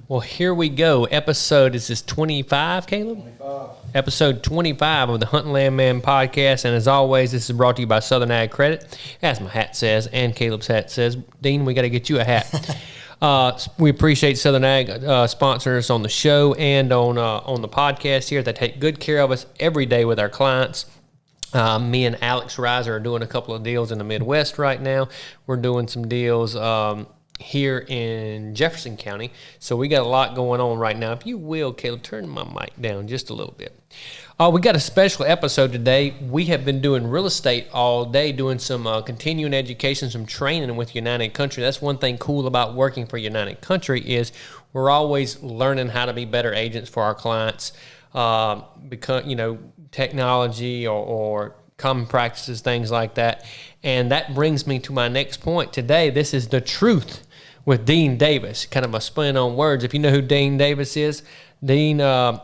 Well, here we go. Is this 25, Caleb? 25. Episode 25 of the Hunting Landman podcast. And as always, this is brought to you by Southern Ag Credit. As my hat says, and Caleb's hat says, Dean, we got to get you a hat. We appreciate Southern Ag sponsoring us on the show and on the podcast here. They take good care of us every day with our clients. Me and Alex Reiser are doing a couple of deals in the Midwest right now. We're doing some deals here in Jefferson County. So we got a lot going on right now. If you will, Caleb, turn my mic down just a little bit. We got a special episode today. We have been doing real estate all day, doing some continuing education, some training with United Country. That's one thing cool about working for United Country is we're always learning how to be better agents for our clients. Because, technology or common practices, things like that. And that brings me to my next point today. This is The Truth with Dean Davis, kind of a spin on words. If you know who Dean Davis is, Dean, I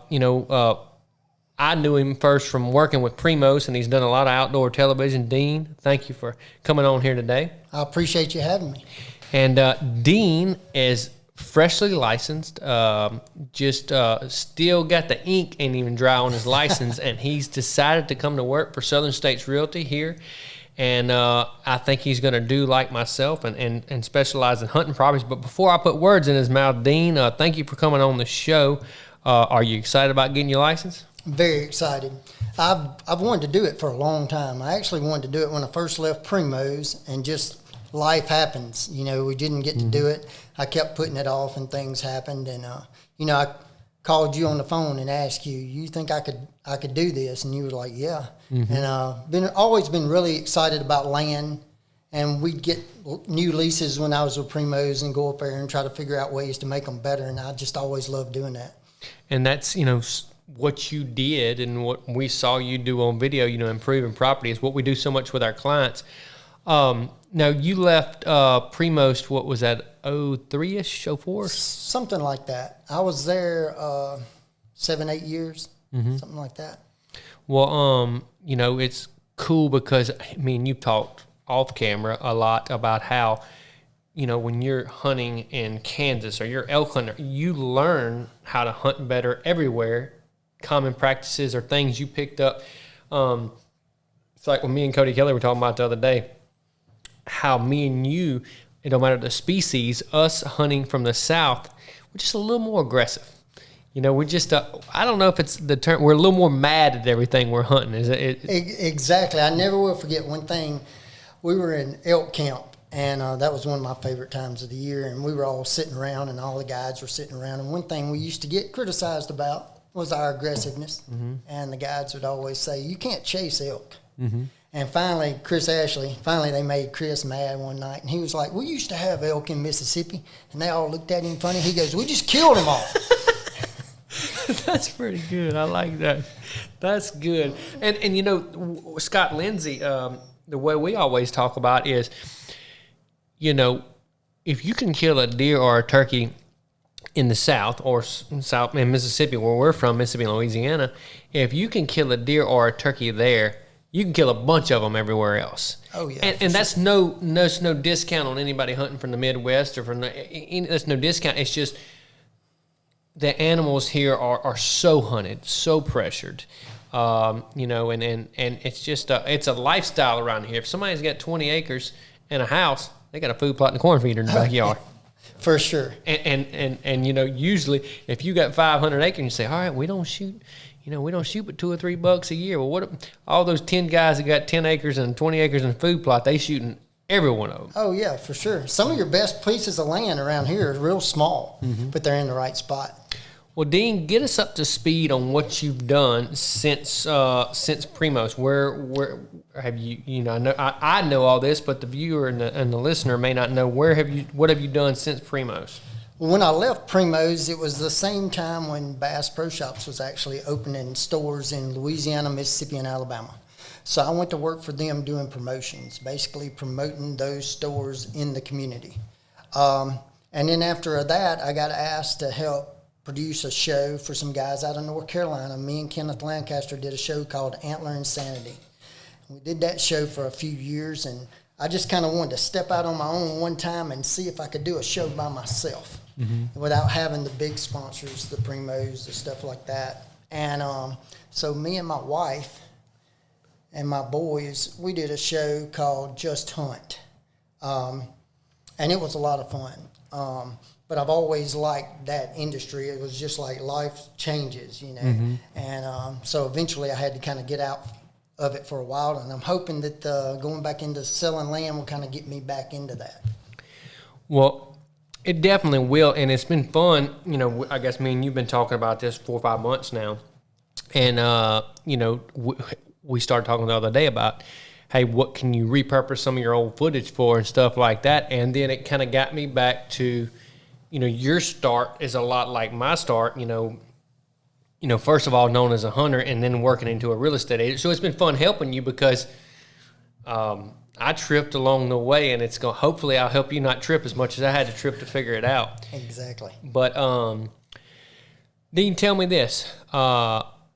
knew him first from working with Primos, and he's done a lot of outdoor television. Dean, thank you for coming on here today. I appreciate you having me. And Dean is freshly licensed, still got the ink ain't even dry on his license, and he's decided to come to work for Southern States Realty here. And I think he's going to do like myself and specialize in hunting properties. But before I put words in his mouth, Dean, thank you for coming on the show. Are you excited about getting your license? Very excited. I've wanted to do it for a long time. I actually wanted to do it when I first left Primos, and just life happens. We didn't get to do it. I kept putting it off, and things happened. And I called you on the phone and asked you think I could do this? And you were like, yeah. Mm-hmm. And always been really excited about land. And we'd get new leases when I was with Primos and go up there and try to figure out ways to make them better. And I just always loved doing that. And that's, what you did and what we saw you do on video, improving property is what we do so much with our clients. Now, you left Primos, what was that, 03-ish, 04? Something like that. I was there 7-8 years, something like that. Well, it's cool because, you've talked off camera a lot about how, when you're hunting in Kansas or you're elk hunter, you learn how to hunt better everywhere. Common practices or things you picked up. It's like when me and Cody Kelly were talking about the other day, how me and you, it don't matter the species, us hunting from the South, we're just a little more aggressive. We're just, I don't know if it's the term, we're a little more mad at everything we're hunting. Is it? Exactly. I never will forget one thing. We were in elk camp, and that was one of my favorite times of the year, and we were all sitting around, and all the guides were sitting around, and one thing we used to get criticized about was our aggressiveness. Mm-hmm. And the guides would always say, you can't chase elk. Mm-hmm. And finally, they made Chris mad one night, and he was like, we used to have elk in Mississippi, and they all looked at him funny. He goes, we just killed them all. That's pretty good. I like that. That's good. And Scott Lindsay, the way we always talk about is, if you can kill a deer or a turkey in the South or South in Mississippi, where we're from, Mississippi and Louisiana, if you can kill a deer or a turkey there, you can kill a bunch of them everywhere else. Oh yeah, and that's no discount on anybody hunting from the Midwest or that's no discount. It's just the animals here are so hunted, so pressured, and it's just it's a lifestyle around here. If somebody's got 20 acres and a house, they got a food plot and a corn feeder in the backyard. For sure. And usually if you got 500 acres and you say, all right, we don't shoot but $2 or $3 a year. Well, what all those 10 guys that got 10 acres and 20 acres in food plot, they shooting every one of them. Oh yeah, for sure. Some of your best pieces of land around here are real small, but they're in the right spot. Well, Dean, get us up to speed on what you've done since Primos. Where have you? I know all this, but the viewer and the listener may not know. What have you done since Primos? Well, when I left Primos, it was the same time when Bass Pro Shops was actually opening stores in Louisiana, Mississippi, and Alabama. So I went to work for them doing promotions, basically promoting those stores in the community. And then after that, I got asked to help produce a show for some guys out of North Carolina. Me and Kenneth Lancaster did a show called Antler Insanity. We did that show for a few years, and I just kind of wanted to step out on my own one time and see if I could do a show by myself. without having the big sponsors, the Primos, the stuff like that. And so me and my wife and my boys, we did a show called Just Hunt. And it was a lot of fun. But I've always liked that industry. It was just like life changes, you know. And so eventually I had to kind of get out of it for a while. And I'm hoping that going back into selling land will kind of get me back into that. Well, it definitely will. And it's been fun. You know, I guess me and you've been talking about this 4 or 5 months now. And, you know, we started talking the other day about, hey, what can you repurpose some of your old footage for and stuff like that. And then it kind of got me back to, you know, your start is a lot like my start, you know, first of all, known as a hunter and then working into a real estate agent. So it's been fun helping you because I tripped along the way, and hopefully I'll help you not trip as much as I had to trip to figure it out. Exactly. But Dean, tell me this.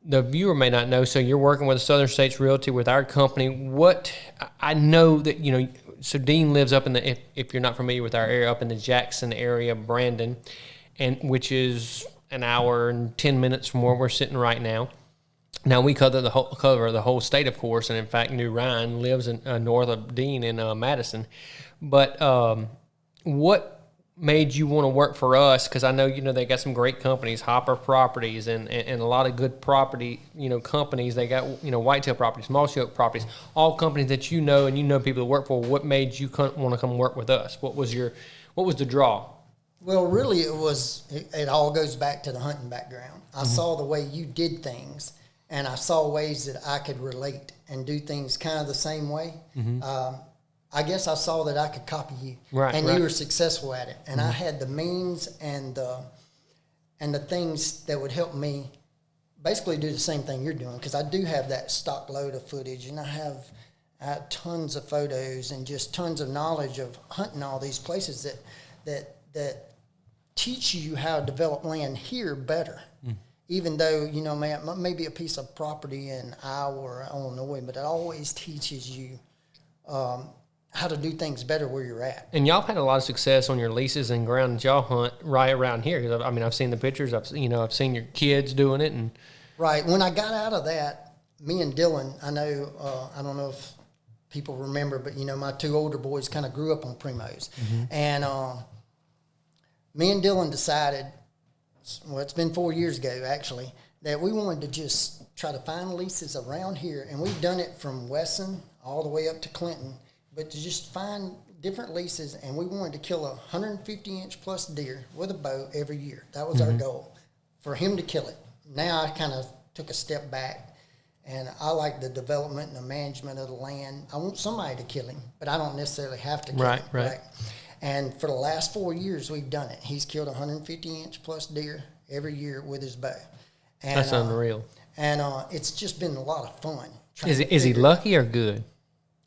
The viewer may not know, so you're working with Southern States Realty with our company. What I know that, you know, so Dean lives up in the, if you're not familiar with our area, up in the Jackson area, Brandon, and which is an hour and 10 minutes from where we're sitting right now. Now we cover the whole state, of course, and in fact, New Ryan lives in north of Dean in Madison. But what made you want to work for us? Because I know, you know, they got some great companies, Hopper Properties, and a lot of good property, you know, companies. They got, you know, Whitetail Properties, Mossy Oak Properties, all companies that you know and you know people that work for. What made you want to come work with us? What was the draw? Well, really, it all goes back to the hunting background. I saw the way you did things, and I saw ways that I could relate and do things kind of the same way. I guess I saw that I could copy you, and you were successful at it. And I had the means and the things that would help me basically do the same thing you're doing, because I do have that stock load of footage, and I have tons of photos and just tons of knowledge of hunting all these places that teach you how to develop land here better. Even though, you know, maybe a piece of property in Iowa or Illinois, but it always teaches you how to do things better where you're at. And y'all have had a lot of success on your leases and ground that y'all hunt right around here. 'Cause I mean, I've seen the pictures. I've seen your kids doing it. And right. When I got out of that, me and Dylan, I know, I don't know if people remember, but, you know, my 2 older boys kind of grew up on Primos. And me and Dylan decided, well, it's been 4 years ago, actually, that we wanted to just try to find leases around here. And we've done it from Wesson all the way up to Clinton, but to just find different leases. And we wanted to kill a 150-inch plus deer with a bow every year. That was our goal, for him to kill it. Now I kind of took a step back, and I like the development and the management of the land. I want somebody to kill him, but I don't necessarily have to kill him. Right. And for the last 4 years, we've done it. He's killed 150-inch plus deer every year with his bow. And, that's unreal. And it's just been a lot of fun. Is he lucky or good?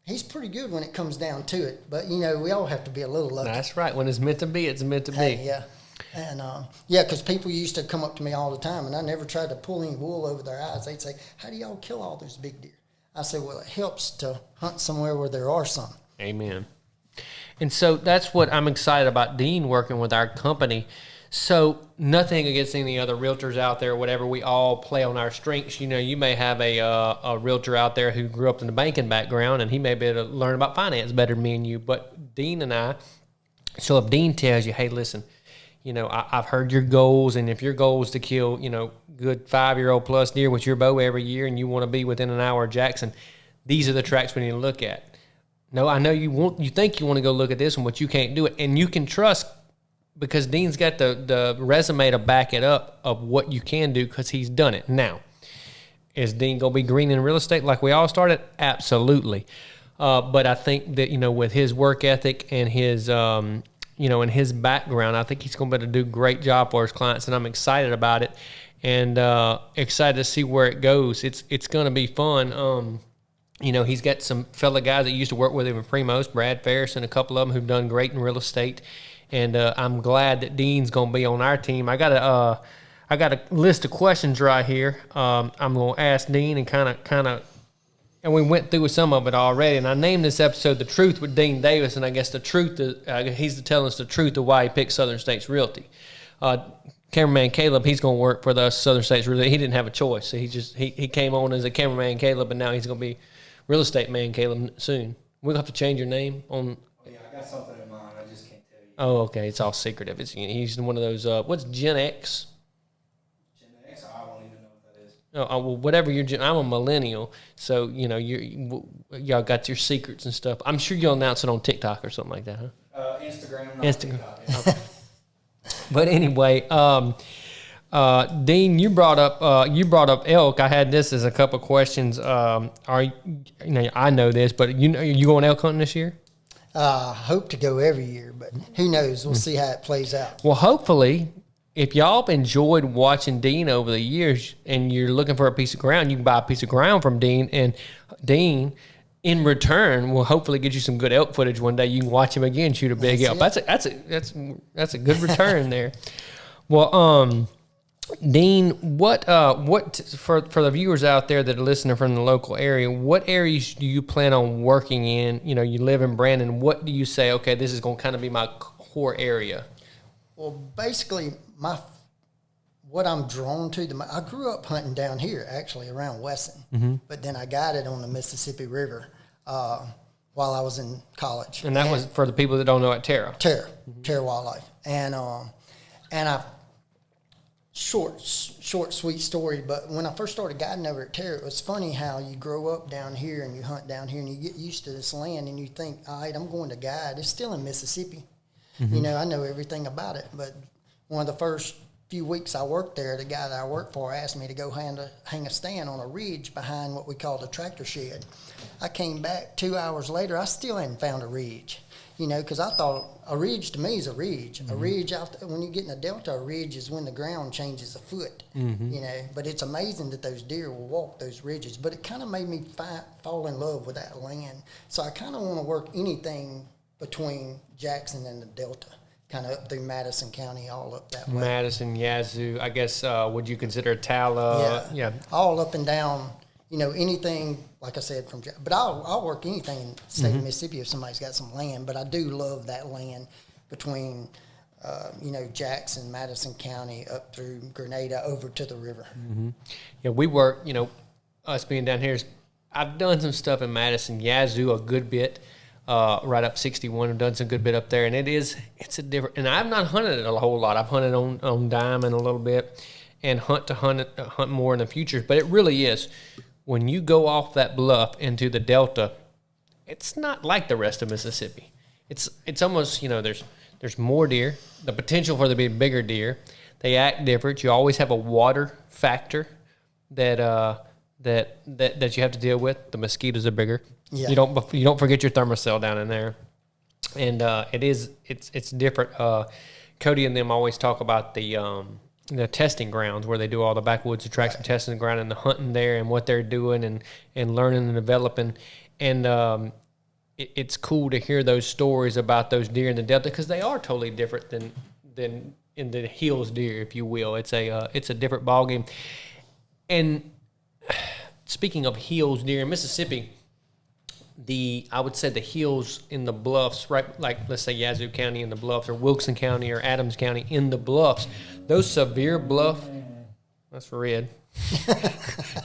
He's pretty good when it comes down to it. But, you know, we all have to be a little lucky. That's right. When it's meant to be, it's meant to be. Yeah. And, because people used to come up to me all the time, and I never tried to pull any wool over their eyes. They'd say, how do y'all kill all those big deer? I say, well, it helps to hunt somewhere where there are some. Amen. And so that's what I'm excited about, Dean, working with our company. So nothing against any other realtors out there, whatever. We all play on our strengths. You know, you may have a realtor out there who grew up in the banking background, and he may be able to learn about finance better than me and you. But Dean and I, so if Dean tells you, hey, listen, you know, I've heard your goals, and if your goal is to kill, you know, good 5-year-old plus deer with your bow every year, and you want to be within an hour of Jackson, these are the tracks we need to look at. No, I know you think you want to go look at this one, but you can't do it. And you can trust, because Dean's got the resume to back it up of what you can do, because he's done it. Now, is Dean going to be green in real estate like we all started? Absolutely. But I think that, you know, with his work ethic and his, you know, and his background, I think he's going to be able to do a great job for his clients, and I'm excited about it, and excited to see where it goes. It's going to be fun. You know, he's got some fellow guys that used to work with him in Primos, Brad Ferris, and a couple of them who've done great in real estate. And I'm glad that Dean's going to be on our team. I got a list of questions right here. I'm going to ask Dean and kind of and we went through some of it already. And I named this episode "The Truth" with Dean Davis, and I guess the truth is he's telling us the truth of why he picked Southern States Realty. Cameraman Caleb, he's going to work for the Southern States Realty. He didn't have a choice. So he came on as a cameraman Caleb, and now he's going to be real estate man Caleb soon. We're going to have to change your name on. Oh, yeah, I got something in mind. I just can't tell you. Oh, okay. It's all secretive. He's one of those. What's Gen X? Gen X? I don't even know what that is. Well, whatever I'm a millennial, so y'all got your secrets and stuff. I'm sure you'll announce it on TikTok or something like that, huh? Instagram. Instagram. TikTok, yeah. Okay. But anyway, Dean, you brought up elk. I had this as a couple questions. I know this, but you going elk hunting this year? I hope to go every year, but who knows? We'll see how it plays out. Well, hopefully, if y'all have enjoyed watching Dean over the years and you're looking for a piece of ground, you can buy a piece of ground from Dean, and Dean, in return, will hopefully get you some good elk footage one day. You can watch him again shoot a big elk. That's a good return there. Well, Dean, what for the viewers out there that are listening from the local area, what areas do you plan on working in? You live in Brandon. What do you say? Okay, this is going to kind of be my core area. Well, basically, what I'm drawn to, I grew up hunting down here, actually, around Wesson. But then I got it on the Mississippi River while I was in college. And that was, for the people that don't know, at Terra. Terra Wildlife. And short, sweet story, but when I first started guiding over at Terra, it was funny how you grow up down here and you hunt down here and you get used to this land and you think, all right, I'm going to guide. It's still in Mississippi. I know everything about it, but one of the first few weeks I worked there, the guy that I worked for asked me to go hang a stand on a ridge behind what we called a tractor shed. I came back 2 hours later, I still hadn't found a ridge, because I thought a ridge to me is a ridge. A ridge, when you get in a delta, a ridge is when the ground changes a foot, but it's amazing that those deer will walk those ridges. But it kind of made me fall in love with that land. So I kind of want to work anything between Jackson and the delta, kind of up through Madison County, all up that way. Madison, Yazoo, I guess, would you consider Tala? Yeah. All up and down, anything, like I said, but I'll work anything in the state of Mississippi if somebody's got some land, but I do love that land between, Jackson, Madison County, up through Grenada, over to the river. Yeah, we work, us being down here, I've done some stuff in Madison, Yazoo a good bit. Right up 61, I've done some good bit up there, and it's a different. And I've not hunted it a whole lot. I've hunted on Diamond a little bit, and hunt more in the future. But it really is, when you go off that bluff into the Delta, it's not like the rest of Mississippi. It's almost there's more deer, the potential for there to be bigger deer. They act different. You always have a water factor that you have to deal with. The mosquitoes are bigger. Yeah. You don't forget your thermocell down in there, and it's different. Cody and them always talk about the testing grounds where they do all the backwoods attraction testing ground and the hunting there and what they're doing and learning and developing, and it's cool to hear those stories about those deer in the Delta, because they are totally different than in the hills deer, if you will. It's a different ballgame. And speaking of hills deer in Mississippi, I would say the hills in the bluffs, right? Like, let's say Yazoo County in the bluffs, or Wilson County or Adams County in the bluffs, those severe bluff, that's red.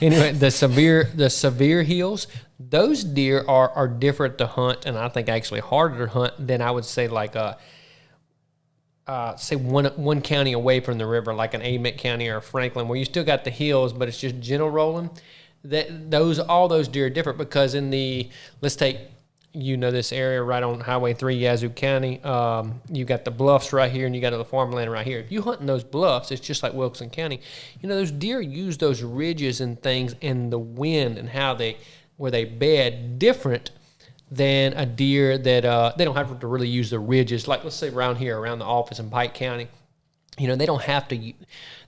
Anyway, the severe hills, those deer are different to hunt, and I think actually harder to hunt than, I would say, like say one county away from the river, like an Amite County or Franklin, where you still got the hills, but it's just gentle rolling. All those deer are different, because let's take, this area right on Highway 3, Yazoo County. You got the bluffs right here, and you got the farmland right here. If you hunt in those bluffs, it's just like Wilson County. Those deer use those ridges and things and the wind and where they bed different than a deer that they don't have to really use the ridges. Like, let's say around here, around the office in Pike County, they don't have to.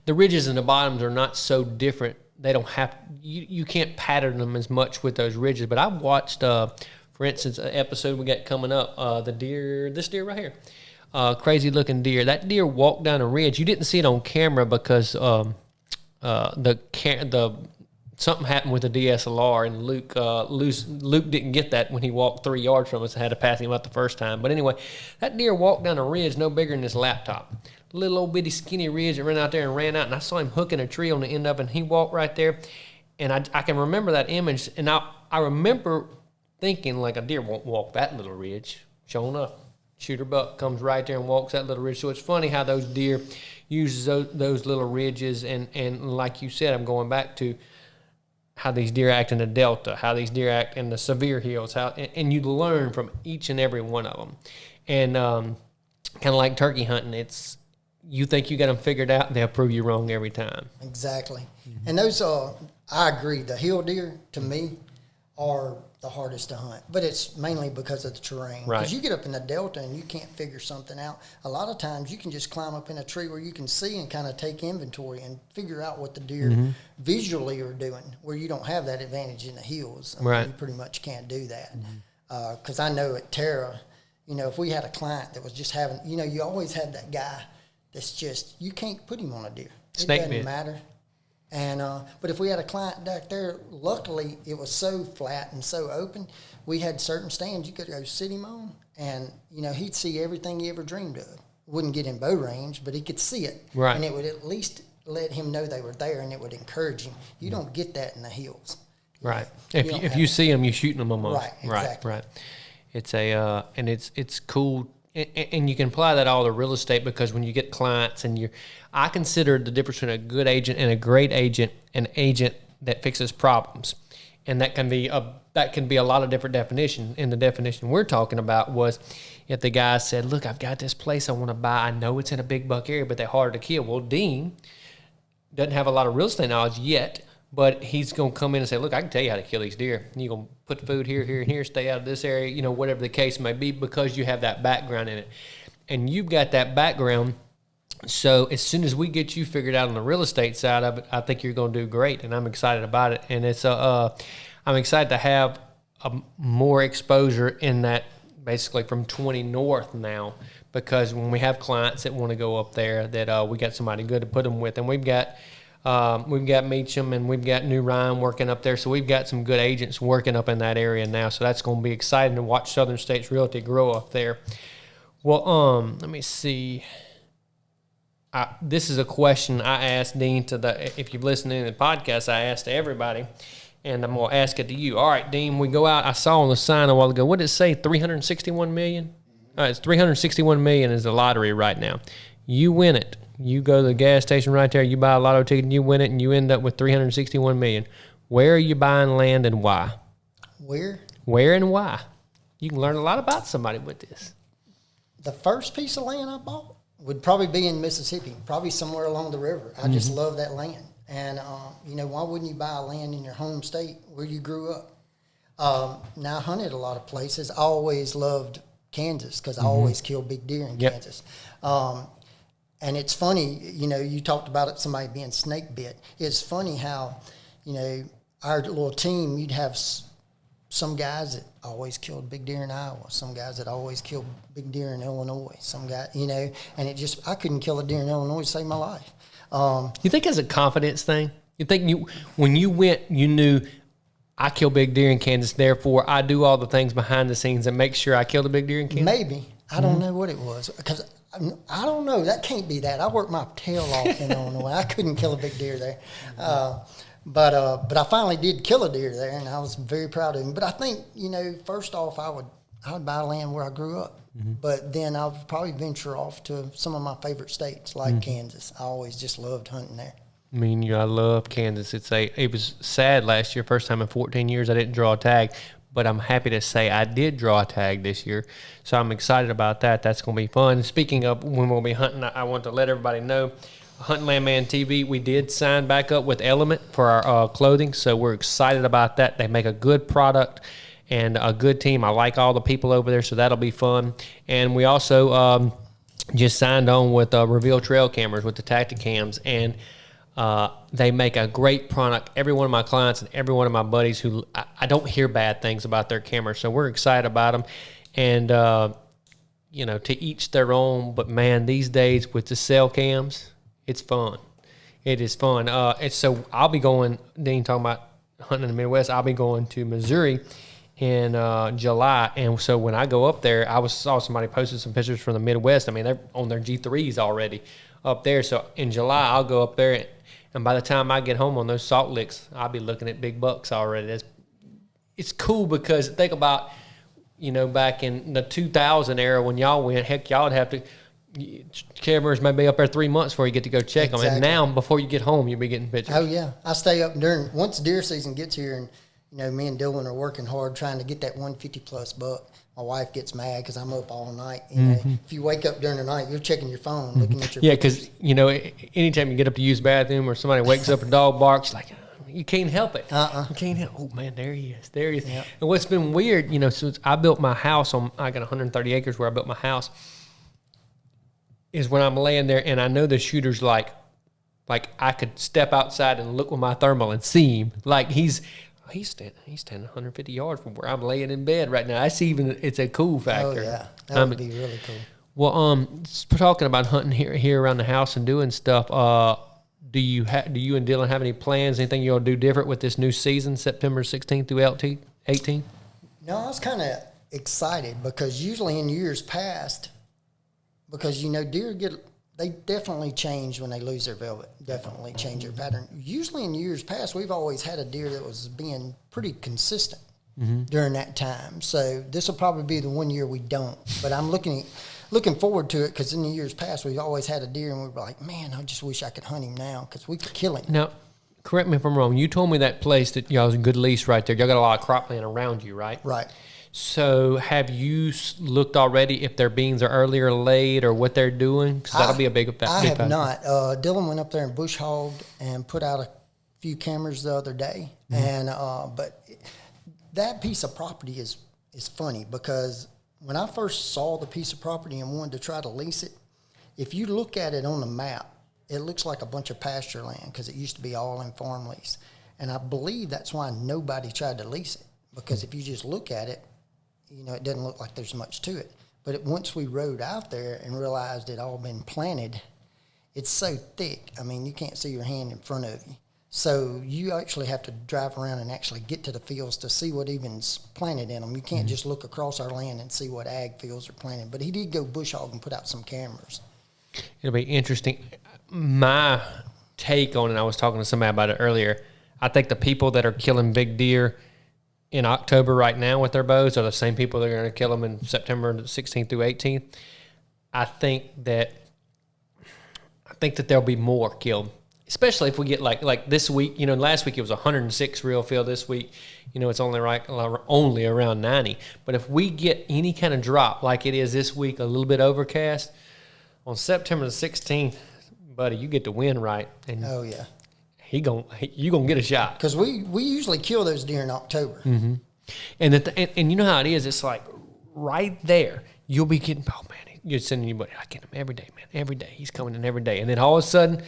The ridges and the bottoms are not so different. They don't have, you can't pattern them as much with those ridges. But I've watched, for instance, an episode we got coming up, this deer right here, crazy looking deer. That deer walked down a ridge. You didn't see it on camera because the something happened with the DSLR, and Luke didn't get that when he walked 3 yards from us. I had to pass him up the first time. But anyway, that deer walked down a ridge no bigger than this laptop. Little old bitty skinny ridge that ran out there and ran out, and I saw him hooking a tree on the end of it, and he walked right there. And I can remember that image, and I remember thinking, like, a deer won't walk that little ridge. Sure enough, shooter buck comes right there and walks that little ridge. So it's funny how those deer use those little ridges, and like you said, I'm going back to how these deer act in the delta, how these deer act in the severe hills, and you learn from each and every one of them. And kind of like turkey hunting, it's you think you got them figured out, they'll prove you wrong every time. Exactly. Mm-hmm. And those I agree. The hill deer, to me, are the hardest to hunt, but it's mainly because of the terrain. Right. Because you get up in the delta and you can't figure something out. A lot of times you can just climb up in a tree where you can see and kind of take inventory and figure out what the deer visually are doing, where you don't have that advantage in the hills. I mean, you pretty much can't do that. Because I know at Terra, if we had a client that was just having, you always have that guy that's just, you can't put him on a deer. Snake it doesn't bit. matter. And but if we had a client back there, luckily it was so flat and so open, we had certain stands you could go sit him on, and he'd see everything he ever dreamed of. Wouldn't get in bow range, but he could see it, right. And it would at least let him know they were there, and it would encourage him. You don't get that in the hills, right? If you see them, you're shooting them almost, right? Exactly. Right. It's and it's cool. And you can apply that all to real estate, because when you get clients and I consider the difference between a good agent and a great agent, an agent that fixes problems. And that can be a lot of different definitions. And the definition we're talking about was if the guy said, look, I've got this place I want to buy. I know it's in a big buck area, but they're hard to kill. Well, Dean doesn't have a lot of real estate knowledge yet, but he's going to come in and say, look, I can tell you how to kill these deer. You're going to put food here, here, and here, stay out of this area, whatever the case may be, because you have that background in it. And you've got that background. So as soon as we get you figured out on the real estate side of it, I think you're going to do great, and I'm excited about it. And it's I'm excited to have more exposure in that, basically from 20 north now, because when we have clients that want to go up there, that we got somebody good to put them with, and we've got Meacham, and we've got New Ryan working up there. So we've got some good agents working up in that area now. So that's going to be exciting to watch Southern States Realty grow up there. Well, let me see. This is a question I asked Dean if you've listened to the podcast, I asked to everybody, and I'm going to ask it to you. All right, Dean, we go out. I saw on the sign a while ago, what did it say, 361 million? It's 361 million is the lottery right now. You win it. You go to the gas station right there, you buy a lotto ticket, and you win it, and you end up with 361 million. Where are you buying land and why? Where and why? You can learn a lot about somebody with this. The first piece of land I bought would probably be in Mississippi, probably somewhere along the river. I just love that land. And, why wouldn't you buy land in your home state where you grew up? Now, I hunted a lot of places. I always loved Kansas because I always killed big deer in Kansas. And it's funny, you talked about it, somebody being snake bit. It's funny how, our little team, you'd have some guys that always killed big deer in Iowa, some guys that always killed big deer in Illinois, some guy, and I couldn't kill a deer in Illinois to save my life. You think it's a confidence thing? You think when you went, you knew, I kill big deer in Kansas, therefore I do all the things behind the scenes that make sure I kill the big deer in Kansas? Maybe. I don't know what it was, because I don't know. That can't be that. I worked my tail off in Illinois. I couldn't kill a big deer there. But I finally did kill a deer there, and I was very proud of him. But I think, first off, I would buy land where I grew up. But then I would probably venture off to some of my favorite states, like Kansas. I always just loved hunting there. I love Kansas. It was sad last year, first time in 14 years I didn't draw a tag. But I'm happy to say I did draw a tag this year. So I'm excited about that. That's going to be fun. Speaking of when we'll be hunting, I want to let everybody know, Hunting Landman TV, we did sign back up with Element for our clothing. So we're excited about that. They make a good product and a good team. I like all the people over there, so that'll be fun. And we also just signed on with Reveal Trail Cameras with the Tacticams. And they make a great product. Every one of my clients and every one of my buddies I don't hear bad things about their cameras, so we're excited about them. And, to each their own. But, man, these days with the cell cams, it's fun. It is fun. So I'll be going, Dean, talking about hunting in the Midwest. I'll be going to Missouri in July, and so when I go up there, saw somebody posted some pictures from the Midwest. I mean, they're on their G3s already up there. So in July, I'll go up there, and by the time I get home on those salt licks, I'll be looking at big bucks already. It's cool because think about, back in the 2000 era when y'all went, heck, y'all would have to. Cameras may be up there 3 months before you get to go check them, and now before you get home, you'll be getting pictures. Oh yeah, I stay up once deer season gets here, and me and Dylan are working hard trying to get that 150 plus buck. My wife gets mad because I'm up all night. If you wake up during the night, you're checking your phone, looking at your because anytime you get up to use the bathroom or somebody wakes up and dog barks, like you can't help it. You can't help. Oh man, there he is. Yep. And what's been weird, since I built my house I got 130 acres where I built my house. Is when I'm laying there and I know the shooter's like I could step outside and look with my thermal and see him. Like he's standing 150 yards from where I'm laying in bed right now. It's a cool factor. Oh yeah, that would be really cool. Well, talking about hunting here around the house and doing stuff. Do you and Dylan have any plans? Anything you'll do different with this new season, September 16th through 18th? No, I was kind of excited because usually in years past. Because, deer they definitely change when they lose their velvet, definitely change their pattern. Usually in years past, we've always had a deer that was being pretty consistent during that time. So this will probably be the one year we don't. But I'm looking forward to it because in the years past, we've always had a deer and we were like, man, I just wish I could hunt him now because we could kill him. Now, correct me if I'm wrong. You told me that place that y'all was a good lease right there. Y'all got a lot of cropland around you, right? Right. So have you looked already if their beans are earlier laid or what they're doing? Because that'll be a big factor. I have not. Dylan went up there and bush hogged and put out a few cameras the other day. And but that piece of property is funny because when I first saw the piece of property and wanted to try to lease it, if you look at it on the map, it looks like a bunch of pasture land because it used to be all in farm lease. And I believe that's why nobody tried to lease it because if you just look at it, it doesn't look like there's much to it. But once we rode out there and realized it all been planted, it's so thick. I mean, you can't see your hand in front of you. So you actually have to drive around and actually get to the fields to see what even's planted in them. You can't just look across our land and see what ag fields are planted. But he did go bush hog and put out some cameras. It'll be interesting. My take on it, I was talking to somebody about it earlier, I think the people that are killing big deer in October right now with their bows are the same people that are going to kill them in September 16th through 18th. I think that there'll be more killed, especially if we get like this week. Last week it was 106 real field. This week, it's only around 90. But if we get any kind of drop like it is this week, a little bit overcast, on September the 16th, buddy, you get the wind right. And oh yeah. you gonna get a shot because we usually kill those deer in October. Mm-hmm. And you know how it is. It's like right there you'll be getting. Oh man, you're sending your buddy. I get him every day, man. Every day he's coming in every day, and then all of a sudden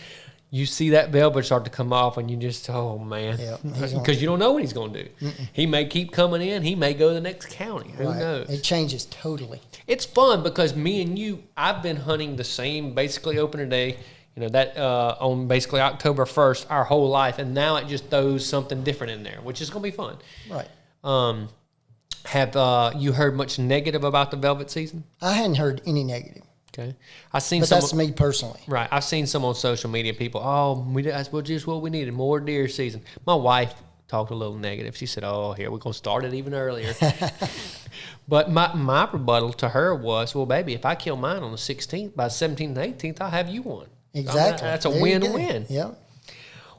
you see that velvet start to come off, and you just man, because you don't know what he's gonna do. He may keep coming in. He may go to the next county. Who knows? It changes totally. It's fun because me and you, I've been hunting the same basically opener day. On basically October 1st, our whole life, and now it just throws something different in there, which is going to be fun. Right. Have you heard much negative about the velvet season? I hadn't heard any negative. Okay. But that's me personally. Right. I've seen some on social media, people, that's just what we needed, more deer season. My wife talked a little negative. She said, here, we're going to start it even earlier. But my rebuttal to her was, well, baby, if I kill mine on the 16th, by the 17th and 18th, I'll have you one. Exactly. That's a win-win. Yeah.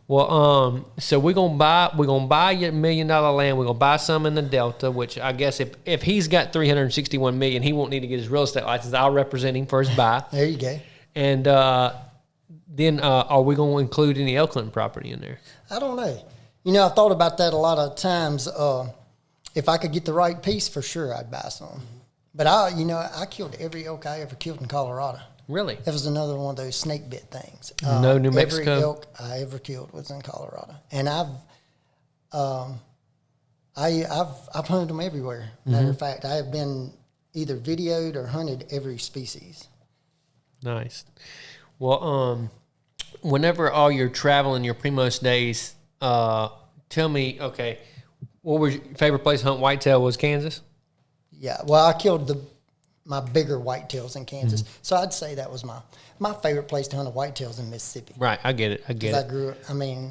Well, so we're gonna buy your $1 million land. We're gonna buy some in the Delta, which I guess if he's got $361 million, he won't need to get his real estate license. I'll represent him for his buy. There you go. And then are we gonna include any elk hunting property in there? I don't know. I've thought about that a lot of times. If I could get the right piece, for sure, I'd buy some. But I killed every elk I ever killed in Colorado. Really? It was another one of those snake bit things. No New Mexico? Every elk I ever killed was in Colorado. And I've hunted them everywhere. Matter of fact, I have been either videoed or hunted every species. Nice. Well, whenever all your traveling, your Primos days Tell me, okay, what was your favorite place to hunt whitetail? Was Kansas? Yeah, well, I killed my bigger whitetails in Kansas, so I'd say that was my favorite place to hunt a whitetails in Mississippi. Right, I get it. I grew,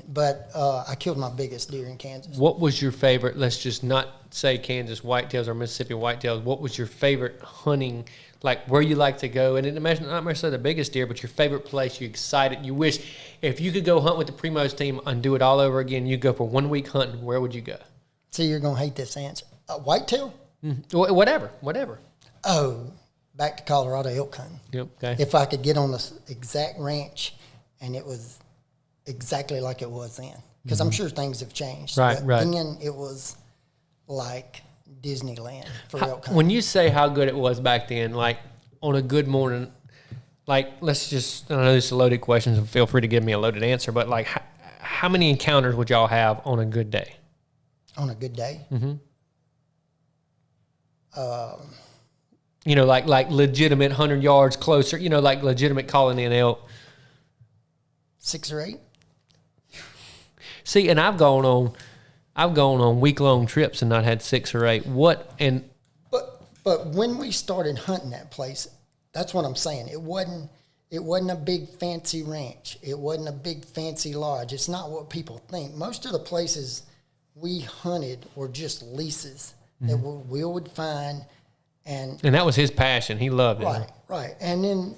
but I killed my biggest deer in Kansas. What was your favorite? Let's just not say Kansas whitetails or Mississippi whitetails. What was your favorite hunting? Like where you like to go, and not necessarily the biggest deer, but your favorite place. You excited. You wish if you could go hunt with the Primos team and do it all over again. You go for 1 week hunting. Where would you go? See, you're gonna hate this answer. Whitetail? Whatever. Oh, back to Colorado elk hunting. Yep. Okay. If I could get on this exact ranch, and it was exactly like it was then, because I'm sure things have changed. Right. But Right. then it was like Disneyland for elk hunting. When you say how good it was back then, like on a good morning, like let's just, I know this is a loaded question, so feel free to give me a loaded answer, but like how many encounters would y'all have on a good day? On a good day? Mm-hmm. You know, like legitimate 100 yards closer, you know, like legitimate calling in elk. 6 or 8? See, and I've gone on week-long trips and not had 6 or 8. But when we started hunting that place, that's what I'm saying. It wasn't a big fancy ranch. It wasn't a big fancy lodge. It's not what people think. Most of the places we hunted were just leases that we would find. And that was his passion. He loved it. Right. And then,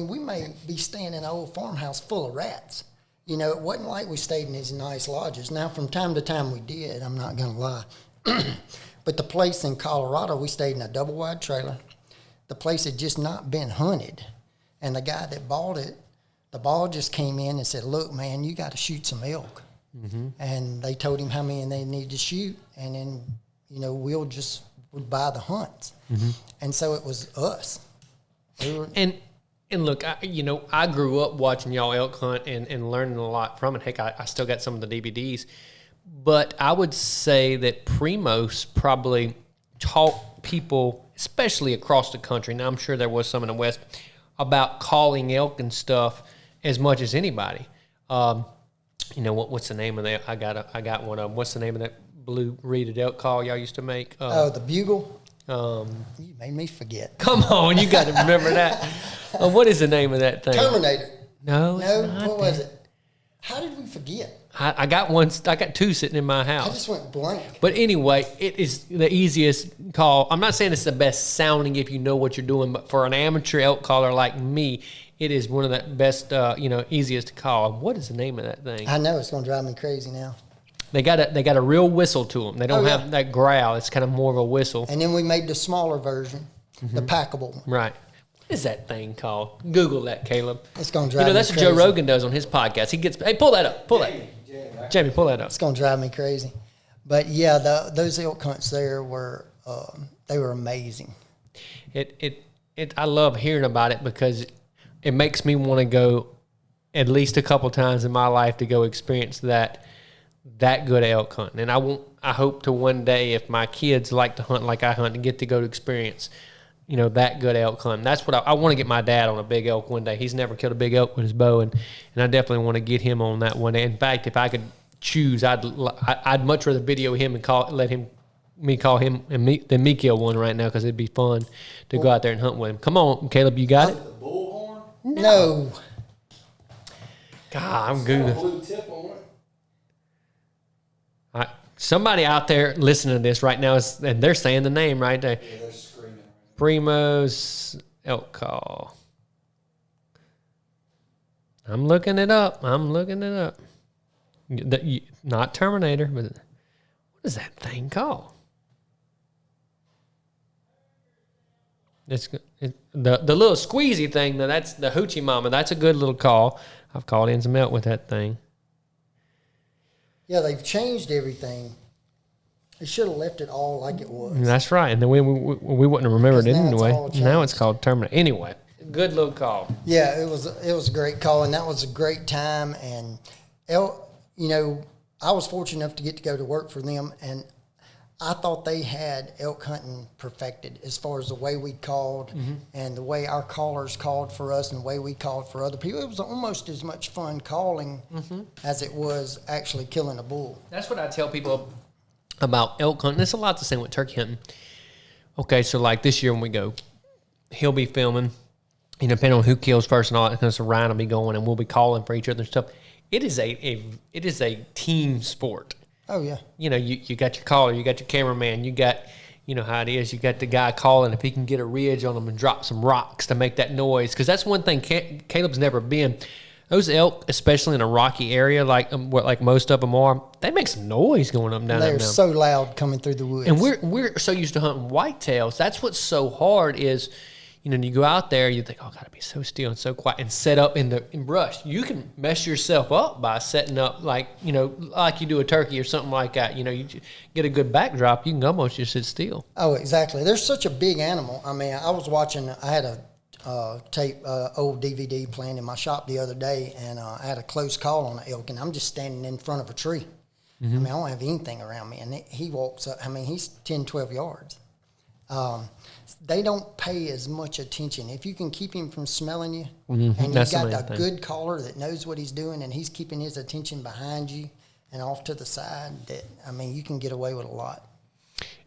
we may be staying in an old farmhouse full of rats. You know, it wasn't like we stayed in these nice lodges. Now, from time to time we did, I'm not going to lie. But the place in Colorado, we stayed in a double-wide trailer. The place had just not been hunted. And the guy that bought it, the ball just came in and said, look, man, you got to shoot some elk. Mm-hmm. And they told him how many they needed to shoot. And then, we'll just would buy the hunts. Mm-hmm. And so it was us. And look, I grew up watching y'all elk hunt and learning a lot from it. Heck, I still got some of the DVDs. But I would say that Primos probably taught people, especially across the country, now I'm sure there was some in the West, about calling elk and stuff as much as anybody. What's the name of that? I got one of them. What's the name of that blue reeded elk call y'all used to make? The bugle? You made me forget. Come on, you got to remember that. What is the name of that thing? Terminator. No, what was it? How did we forget? I got one. I got 2 sitting in my house. I just went blank. But anyway, it is the easiest call. I'm not saying it's the best sounding if you know what you're doing, but for an amateur elk caller like me, it is one of the best, easiest to call. What is the name of that thing? I know, it's going to drive me crazy now. They got a real whistle to them. They don't have that growl. It's kind of more of a whistle. And then we made the smaller version, the packable one. Right. What is that thing called? Google that, Caleb. It's going to drive me that's crazy. what Joe Rogan does on his podcast. He gets, hey, pull that up. Jamie, pull that up. It's going to drive me crazy. But yeah, those elk hunts there were they were amazing. I love hearing about it because it makes me want to go at least a couple times in my life to go experience that good elk hunting. And I hope to one day, if my kids like to hunt like I hunt, and get to go to experience, that good elk hunting. That's what I want to get my dad on a big elk one day. He's never killed a big elk with his bow, and I definitely want to get him on that one day. In fact, if I could choose, I'd much rather video him and let me call him than me kill one right now, because it'd be fun to go out there and hunt with him. Come on, Caleb, you got it? The bullhorn? No. God, I'm good. Blue tip on it. Somebody out there listening to this right now and they're saying the name right there. Yeah, they're screaming. Primos elk call. I'm looking it up. Not Terminator, but what is that thing called? It's the little squeezy thing. That's the hoochie mama. That's a good little call. I've called in some elk with that thing. Yeah, they've changed everything. They should have left it all like it was. That's right. And then we wouldn't have remembered it Because now it's anyway. all Now it's changed. called Terminator. Anyway, good little call. Yeah, it was a great call, and that was a great time. And I was fortunate enough to get to go to work for them, and I thought they had elk hunting perfected as far as the way we called and the way our callers called for us and the way we called for other people. It was almost as much fun calling as it was actually killing a bull. That's what I tell people about elk hunting. It's a lot the same with turkey hunting. Okay, so like this year when we go, he'll be filming, and depending on who kills first and all, because Ryan will be going, and we'll be calling for each other and stuff. It is a team sport. Oh, yeah. You know, you got your caller, you got your cameraman, you got, you know how it is, you got the guy calling if he can get a ridge on them and drop some rocks to make that noise. Because that's one thing Caleb's never been. Those elk, especially in a rocky area like most of them are, they make some noise going up and down that They're mountain. so loud coming through the woods. And we're so used to hunting whitetails. That's what's so hard is, you know, you go out there, you think, oh, gotta be so still and so quiet, and set up in brush. You can mess yourself up by setting up like you do a turkey or something like that. You know, you get a good backdrop, you can almost just sit still. Oh, exactly. They're such a big animal. I mean, I was watching. I had a old DVD playing in my shop the other day, and I had a close call on an elk, and I'm just standing in front of a tree. I mean, I don't have anything around me, and he walks up. I mean, he's 10, 12 yards. They don't pay as much attention. If you can keep him from smelling you, and you've got a good caller that knows what he's doing, and he's keeping his attention behind you and off to the side, you can get away with a lot.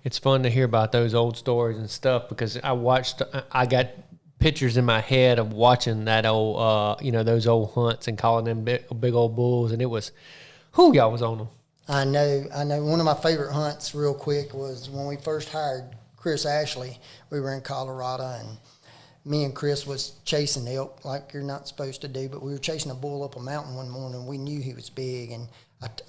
It's fun to hear about those old stories and stuff because I got pictures in my head of watching that old, those old hunts and calling them big old bulls, and it was, y'all was on them. I know. One of my favorite hunts, real quick, was when we first hired Chris Ashley. We were in Colorado, and me and Chris was chasing elk like you're not supposed to do, but we were chasing a bull up a mountain one morning. We knew he was big, and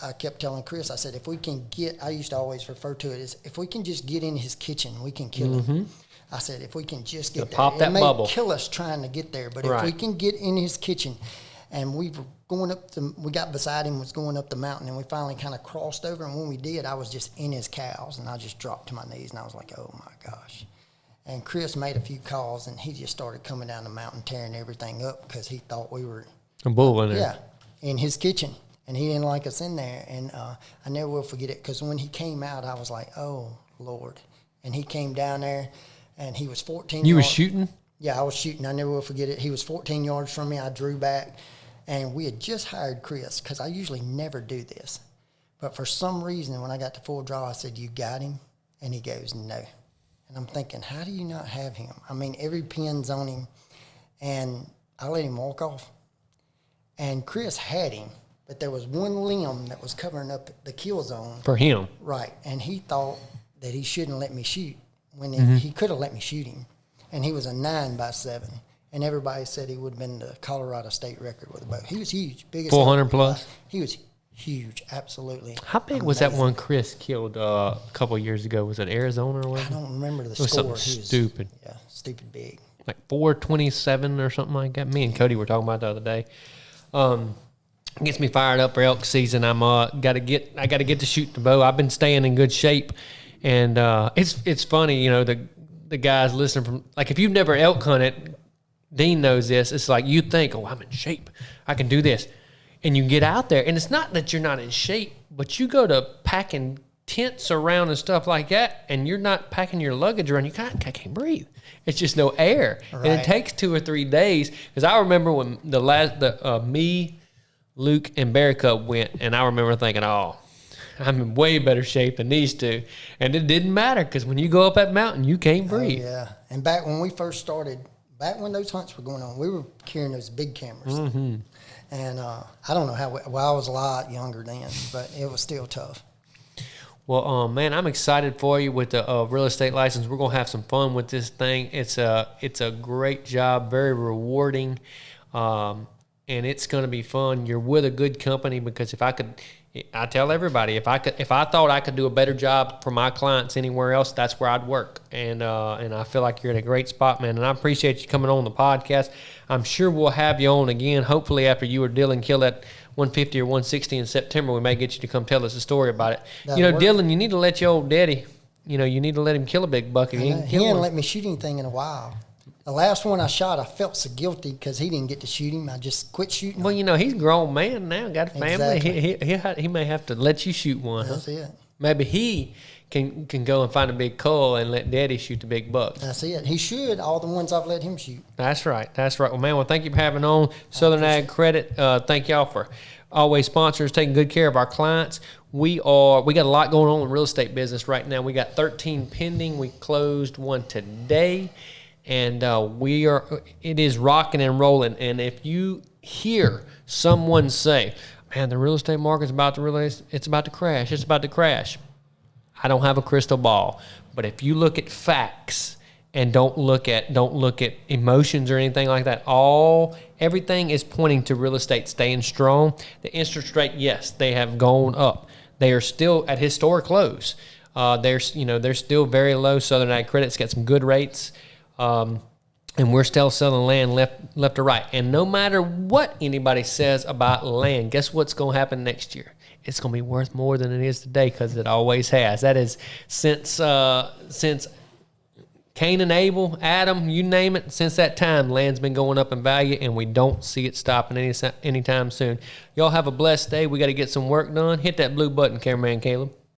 I kept telling Chris, I said, if we can I used to always refer to it as, if we can just get in his kitchen, we can kill him. I said, if we can just get there. Pop that bubble. It may kill us trying to get there, but Right. if we can get in his kitchen. And we were we got beside him, was going up the mountain, and we finally kind of crossed over. And when we did, I was just in his cows, and I just dropped to my knees, and I was like, oh, my gosh. And Chris made a few calls, and he just started coming down the mountain, tearing everything up because he thought we were a bull in there. Yeah, in his kitchen, and he didn't like us in there. And I never will forget it because when he came out, I was like, oh, Lord. And he came down there, and he was 14 You yards. were shooting? Yeah, I was shooting. I never will forget it. He was 14 yards from me. I drew back. And we had just hired Chris because I usually never do this. But for some reason, when I got to full draw, I said, you got him? And he goes, no. And I'm thinking, how do you not have him? I mean, every pin's on him. And I let him walk off. And Chris had him, but there was one limb that was covering up the kill zone. For him. Right. And he thought that he shouldn't let me shoot when he could have let me shoot him. And he was a 9x7. And everybody said he would have been the Colorado state record with a bow. He was huge. Biggest 400 plus? He was huge, absolutely. How big was that one Chris killed a couple of years ago? Was it Arizona or I whatever? don't remember the It was score. something He was, stupid. Yeah, stupid big. Like 427 or something like that. Me and Cody were talking about the other day. Gets me fired up for elk season. I got to get to shoot the bow. I've been staying in good shape, and it's funny, the guys listening from, like, if you've never elk hunted, Dean knows this. It's like you think, oh, I'm in shape. I can do this. And you get out there, and it's not that you're not in shape, but you go to packing tents around and stuff like that, and you're not packing your luggage around. I can't breathe. It's just no air. Right. And it takes 2 or 3 days. Because I remember when me, Luke, and Bear Cub went, and I remember thinking, oh, I'm in way better shape than these two. And it didn't matter, because when you go up that mountain, you can't breathe. Oh, yeah. And back when we first started, back when those hunts were going on, we were carrying those big cameras. Mm-hmm. And I don't know how, I was a lot younger then, but it was still tough. Well, man, I'm excited for you with the real estate license. We're going to have some fun with this thing. It's a great job, very rewarding, and it's going to be fun. You're with a good company, because I tell everybody, if I thought I could do a better job for my clients anywhere else, that's where I'd work. And I feel like you're in a great spot, man. And I appreciate you coming on the podcast. I'm sure we'll have you on again. Hopefully, after you or Dylan kill that 150 or 160 in September, we may get you to come tell us a story about it. That'll work. Dylan, you need to let your old daddy, you need to let him kill a big buck. If He he hadn't let me shoot anything in a while. The last one I shot, I felt so guilty because he didn't get to shoot him. I just quit shooting him. Well, he's a grown man now, got a family. Exactly. He may have to let you shoot one. That's it. Maybe he can go and find a big cull and let Daddy shoot the big bucks. That's it. He should. All the ones I've let him shoot. That's right. That's right. Well, man, well, thank you for having on Southern Ag Credit. Thank y'all for always sponsors, taking good care of our clients. We got a lot going on in real estate business right now. We got 13 pending. We closed one today, and it is rocking and rolling. And if you hear someone say, man, the real estate market's about to crash. It's about to crash. I don't have a crystal ball, but if you look at facts and don't look at emotions or anything like that, everything is pointing to real estate staying strong. The interest rate, yes, they have gone up. They are still at historic lows. They're still very low. Southern Ag Credit's got some good rates, and we're still selling land left to right. And no matter what anybody says about land, guess what's going to happen next year? It's going to be worth more than it is today, because it always has. That is since Cain and Abel, Adam, you name it, since that time, land's been going up in value, and we don't see it stopping anytime soon. Y'all have a blessed day. We got to get some work done. Hit that blue button, cameraman Caleb.